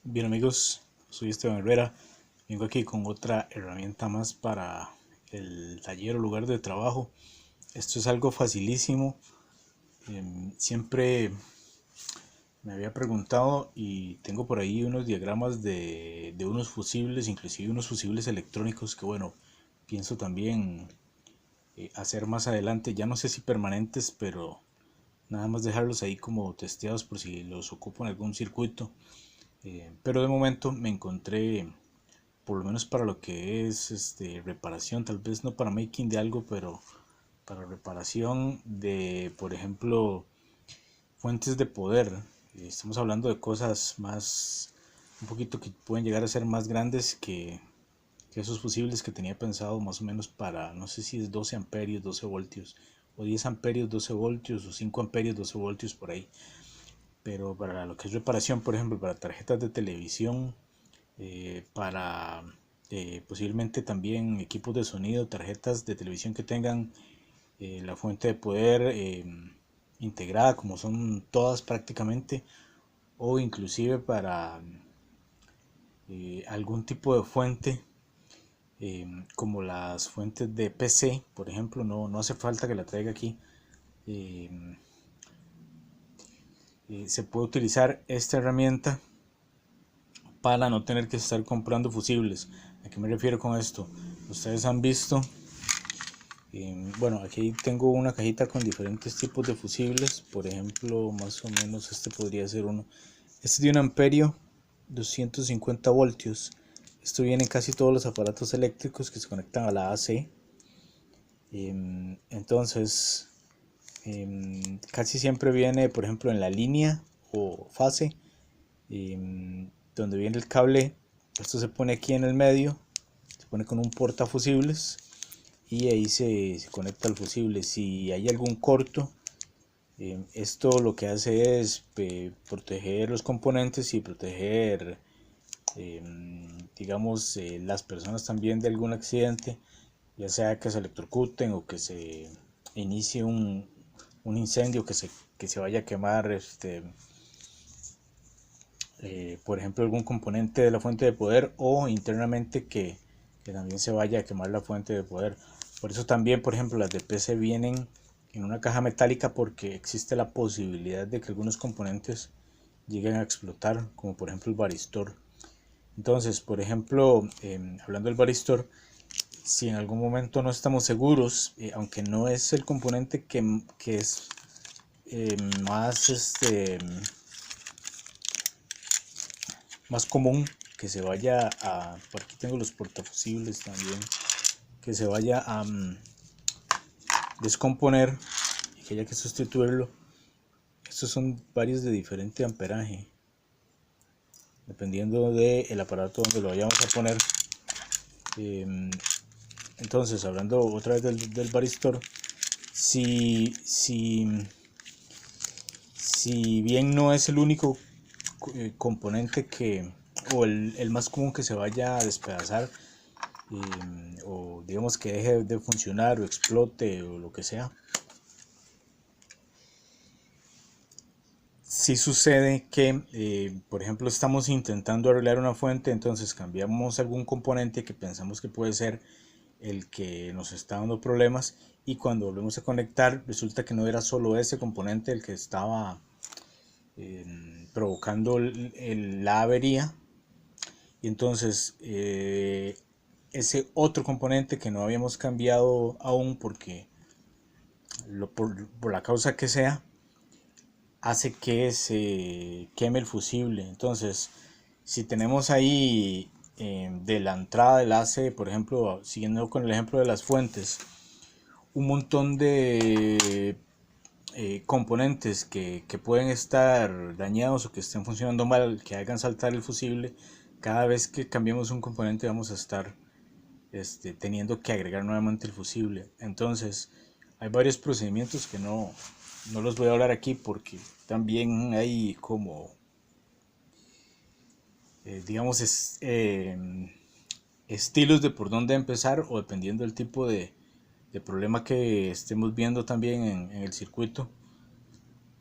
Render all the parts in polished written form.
Bien amigos, soy Esteban Herrera, vengo aquí con otra herramienta más para el taller o lugar de trabajo. Esto es algo facilísimo. Siempre me había preguntado y tengo por ahí unos diagramas de unos fusibles, inclusive unos fusibles electrónicos que bueno, pienso también hacer más adelante, ya no sé si permanentes, pero nada más dejarlos ahí como testeados por si los ocupo en algún circuito. Pero de momento me encontré, por lo menos para lo que es reparación, tal vez no para making de algo, pero para reparación de, por ejemplo, fuentes de poder. Estamos hablando de cosas más, un poquito que pueden llegar a ser más grandes que esos fusibles que tenía pensado más o menos para, no sé si es 12 amperios, 12 voltios, o 10 amperios, 12 voltios, o 5 amperios, 12 voltios por ahí. Pero para lo que es reparación, por ejemplo, para tarjetas de televisión, para posiblemente también equipos de sonido, tarjetas de televisión que tengan la fuente de poder integrada, como son todas prácticamente, o inclusive para algún tipo de fuente, como las fuentes de PC, por ejemplo. No hace falta que la traiga aquí. eh, Se puede utilizar esta herramienta para no tener que estar comprando fusibles. ¿A qué me refiero con esto? Ustedes han visto, bueno, aquí tengo una cajita con diferentes tipos de fusibles. Por ejemplo, más o menos este podría ser uno. Este es de 1 amperio, 250 voltios. Esto viene en casi todos los aparatos eléctricos que se conectan a la AC. Entonces, casi siempre viene, por ejemplo, en la línea o fase, donde viene el cable. Esto se pone aquí en el medio, se pone con un portafusibles y ahí se conecta al fusible. Si hay algún corto, esto lo que hace es proteger los componentes y proteger, eh, digamos, las personas también de algún accidente, ya sea que se electrocuten o que se inicie un incendio, que se vaya a quemar, por ejemplo, algún componente de la fuente de poder, o internamente que también se vaya a quemar la fuente de poder. Por eso también, por ejemplo, las de PC vienen en una caja metálica, porque existe la posibilidad de que algunos componentes lleguen a explotar, como por ejemplo el varistor. Entonces, por ejemplo, hablando del varistor, si en algún momento no estamos seguros, aunque no es el componente que es más más común, que se vaya a, por aquí tengo los portafusibles también, que se vaya a descomponer y que haya que sustituirlo. Estos son varios de diferente amperaje, dependiendo del aparato donde lo vayamos a poner. Entonces, hablando otra vez del varistor, si bien no es el único componente o el más común que se vaya a despedazar, o digamos que deje de funcionar o explote o lo que sea, si sucede que, por ejemplo, estamos intentando arreglar una fuente, entonces cambiamos algún componente que pensamos que puede ser el que nos está dando problemas, y cuando volvemos a conectar resulta que no era solo ese componente el que estaba provocando la avería, y entonces ese otro componente que no habíamos cambiado aún, porque por la causa que sea, hace que se queme el fusible. Entonces, si tenemos ahí de la entrada del AC, por ejemplo, siguiendo con el ejemplo de las fuentes, un montón de componentes que pueden estar dañados o que estén funcionando mal, que hagan saltar el fusible, cada vez que cambiemos un componente vamos a estar teniendo que agregar nuevamente el fusible. Entonces, hay varios procedimientos que no los voy a hablar aquí, porque también hay como, digamos, estilos de por dónde empezar, o dependiendo del tipo de problema que estemos viendo también en el circuito,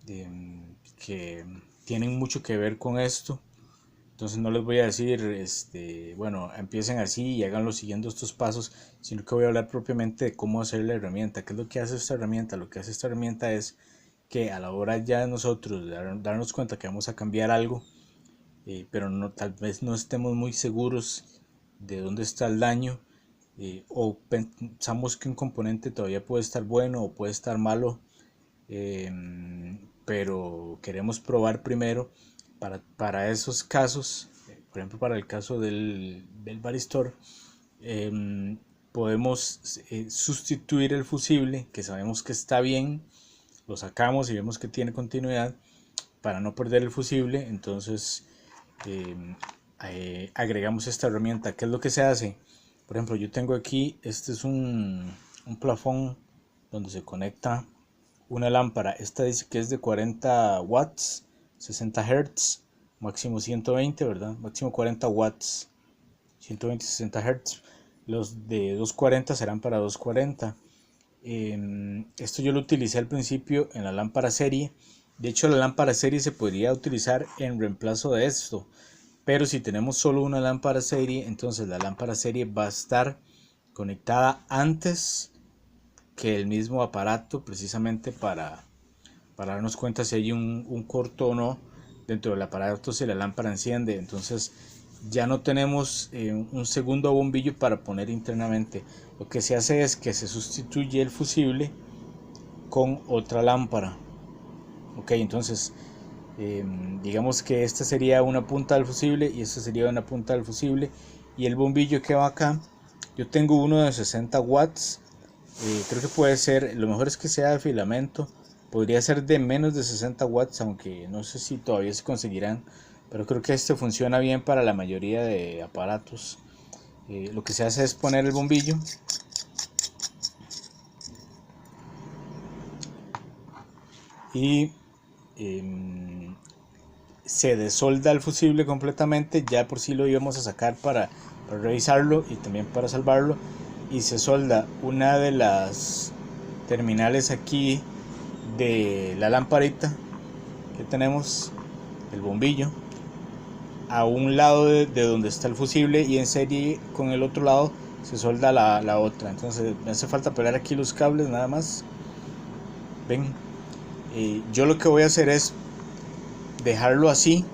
que tienen mucho que ver con esto. Entonces no les voy a decir, bueno, empiecen así y háganlo siguiendo estos pasos, sino que voy a hablar propiamente de cómo hacer la herramienta. ¿Qué es lo que hace esta herramienta? Lo que hace esta herramienta es que a la hora ya de nosotros darnos cuenta que vamos a cambiar algo, pero no, tal vez no estemos muy seguros de dónde está el daño, o pensamos que un componente todavía puede estar bueno o puede estar malo, pero queremos probar primero. Para esos casos, por ejemplo para el caso del Varistor, podemos sustituir el fusible que sabemos que está bien, lo sacamos y vemos que tiene continuidad para no perder el fusible. Entonces agregamos esta herramienta. ¿Qué es lo que se hace? Por ejemplo, yo tengo aquí, este es un plafón donde se conecta una lámpara. Esta dice que es de 40 watts, 60 Hz, máximo 120, ¿verdad? Máximo 40 watts, 120, 60 Hz. Los de 240 serán para 240. Esto yo lo utilicé al principio en la lámpara serie. De hecho, la lámpara serie se podría utilizar en reemplazo de esto. Pero si tenemos solo una lámpara serie, entonces la lámpara serie va a estar conectada antes que el mismo aparato, precisamente para darnos cuenta si hay un corto o no dentro del aparato, si la lámpara enciende. Entonces ya no tenemos un segundo bombillo para poner internamente. Lo que se hace es que se sustituye el fusible con otra lámpara. Ok, entonces digamos que esta sería una punta del fusible y esta sería una punta del fusible, y el bombillo que va acá, yo tengo uno de 60 watts. Creo que puede ser, lo mejor es que sea de filamento, podría ser de menos de 60 watts, aunque no sé si todavía se conseguirán, pero creo que este funciona bien para la mayoría de aparatos. Lo que se hace es poner el bombillo y se desolda el fusible completamente. Ya por sí lo íbamos a sacar para revisarlo y también para salvarlo, y se solda una de las terminales aquí de la lamparita que tenemos, el bombillo, a un lado de donde está el fusible, y en serie con el otro lado se solda la otra. Entonces me hace falta pegar aquí los cables nada más. Ven, yo lo que voy a hacer es dejarlo así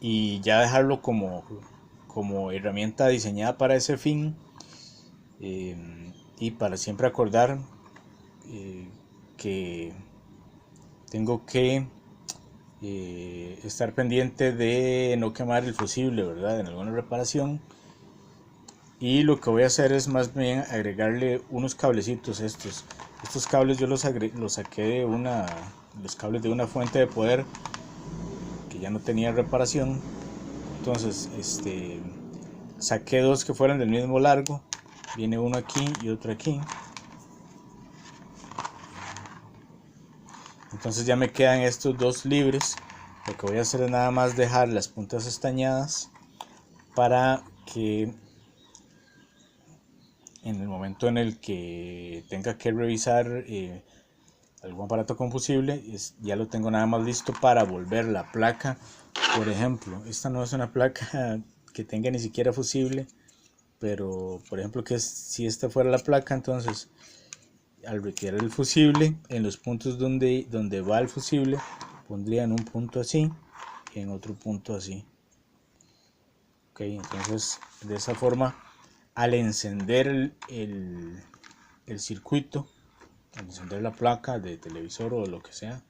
y ya dejarlo como herramienta diseñada para ese fin, y para siempre acordar que tengo que estar pendiente de no quemar el fusible, ¿verdad? En alguna reparación. Y lo que voy a hacer es más bien agregarle unos cablecitos. Estos cables yo los saqué de los cables de una fuente de poder que ya no tenía reparación. Entonces saqué dos que fueran del mismo largo. Viene uno aquí y otro aquí. Entonces ya me quedan estos dos libres. Lo que voy a hacer es nada más dejar las puntas estañadas para que en el momento en el que tenga que revisar algún aparato combustible, ya lo tengo nada más listo para volver la placa. Por ejemplo, esta no es una placa que tenga ni siquiera fusible, pero por ejemplo si esta fuera la placa, entonces al retirar el fusible, en los puntos donde va el fusible pondría en un punto así y en otro punto así. Ok, entonces de esa forma, al encender el circuito, al encender la placa de televisor o lo que sea,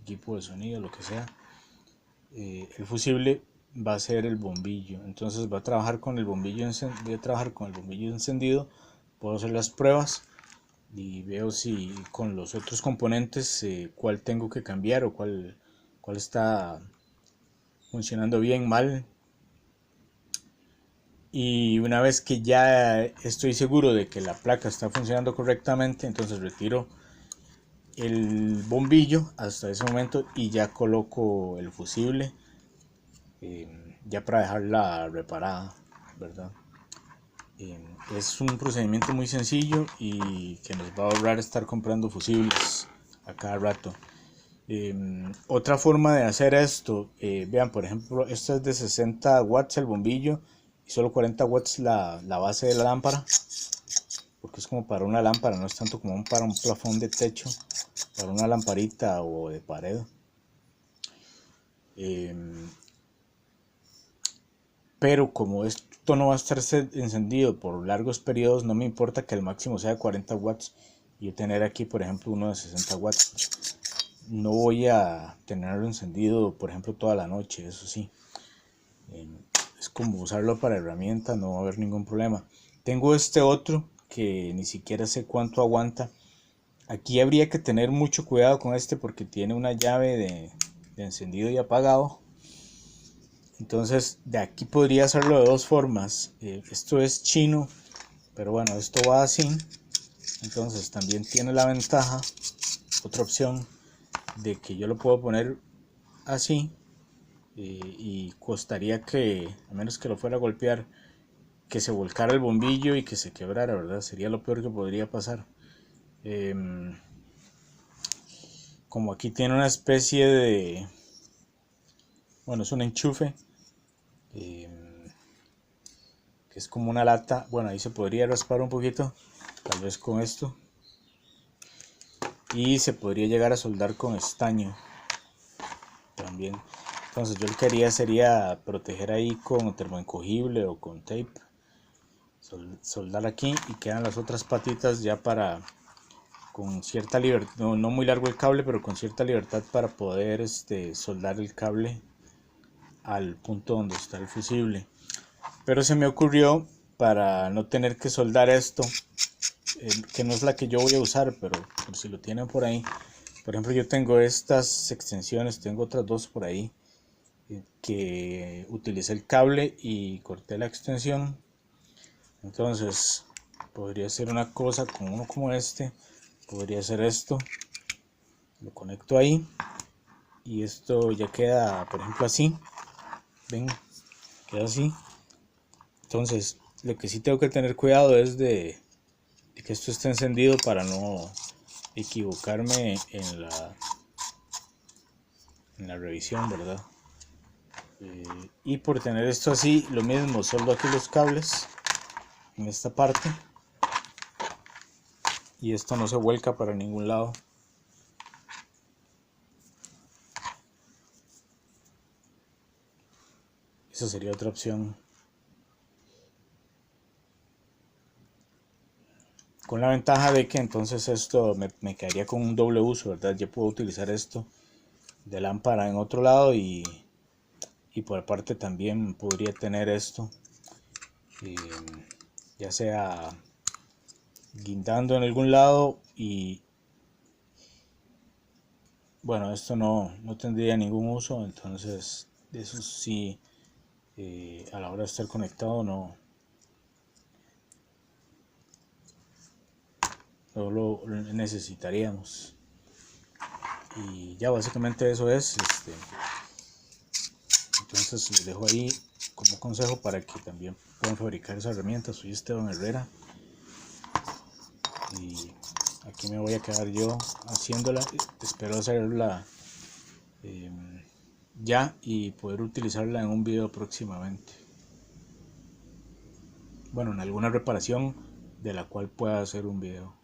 equipo de sonido, lo que sea, el fusible va a ser el bombillo. Entonces va a trabajar con el bombillo encendido. Puedo hacer las pruebas y veo si con los otros componentes cuál tengo que cambiar o cuál está funcionando bien, mal. Y una vez que ya estoy seguro de que la placa está funcionando correctamente, entonces retiro el bombillo hasta ese momento y ya coloco el fusible, ya para dejarla reparada, ¿verdad? Es un procedimiento muy sencillo y que nos va a ahorrar estar comprando fusibles a cada rato. Otra forma de hacer esto, vean, por ejemplo, esto es de 60 watts el bombillo y solo 40 watts la base de la lámpara, porque es como para una lámpara, no es tanto como para un plafón de techo, para una lamparita o de pared. Pero como esto no va a estar encendido por largos periodos, no me importa que el máximo sea 40 watts y yo tener aquí, por ejemplo, uno de 60 watts. No voy a tenerlo encendido, por ejemplo, toda la noche, eso sí. Es como usarlo para herramienta, no va a haber ningún problema. Tengo este otro que ni siquiera sé cuánto aguanta. Aquí habría que tener mucho cuidado con este porque tiene una llave de encendido y apagado. Entonces de aquí podría hacerlo de dos formas. Esto es chino, pero bueno, esto va así. Entonces también tiene la ventaja, otra opción, de que yo lo puedo poner así. Y costaría que, a menos que lo fuera a golpear, que se volcara el bombillo y que se quebrara, ¿verdad? Sería lo peor que podría pasar. Como aquí tiene una especie de, bueno, es un enchufe, que es como una lata. Bueno, ahí se podría raspar un poquito, tal vez con esto, y se podría llegar a soldar con estaño también. Entonces yo lo que haría sería proteger ahí con termoencogible o con tape, soldar aquí, y quedan las otras patitas ya para, con cierta libertad, no muy largo el cable, pero con cierta libertad para poder soldar el cable al punto donde está el fusible. Pero se me ocurrió, para no tener que soldar esto, que no es la que yo voy a usar, pero por si lo tienen por ahí. Por ejemplo, yo tengo estas extensiones, tengo otras dos por ahí, que utilicé el cable y corté la extensión. Entonces podría ser una cosa con uno como este, podría ser esto, lo conecto ahí y esto ya queda, por ejemplo, así. Ven, queda así. Entonces lo que sí tengo que tener cuidado es de que esto esté encendido para no equivocarme en la revisión, ¿verdad? Y por tener esto así, lo mismo, soldo aquí los cables en esta parte y esto no se vuelca para ningún lado. Esa sería otra opción, con la ventaja de que entonces esto me quedaría con un doble uso, ¿verdad? Ya puedo utilizar esto de lámpara en otro lado y por aparte también podría tener esto, eh, ya sea guindando en algún lado, y bueno, esto no tendría ningún uso. Entonces eso sí, a la hora de estar conectado no lo necesitaríamos. Y ya básicamente eso es. Entonces les dejo ahí como consejo para que también puedan fabricar esa herramienta. Soy Esteban Herrera y aquí me voy a quedar yo haciéndola. Espero hacerla ya y poder utilizarla en un video próximamente. Bueno, en alguna reparación de la cual pueda hacer un video.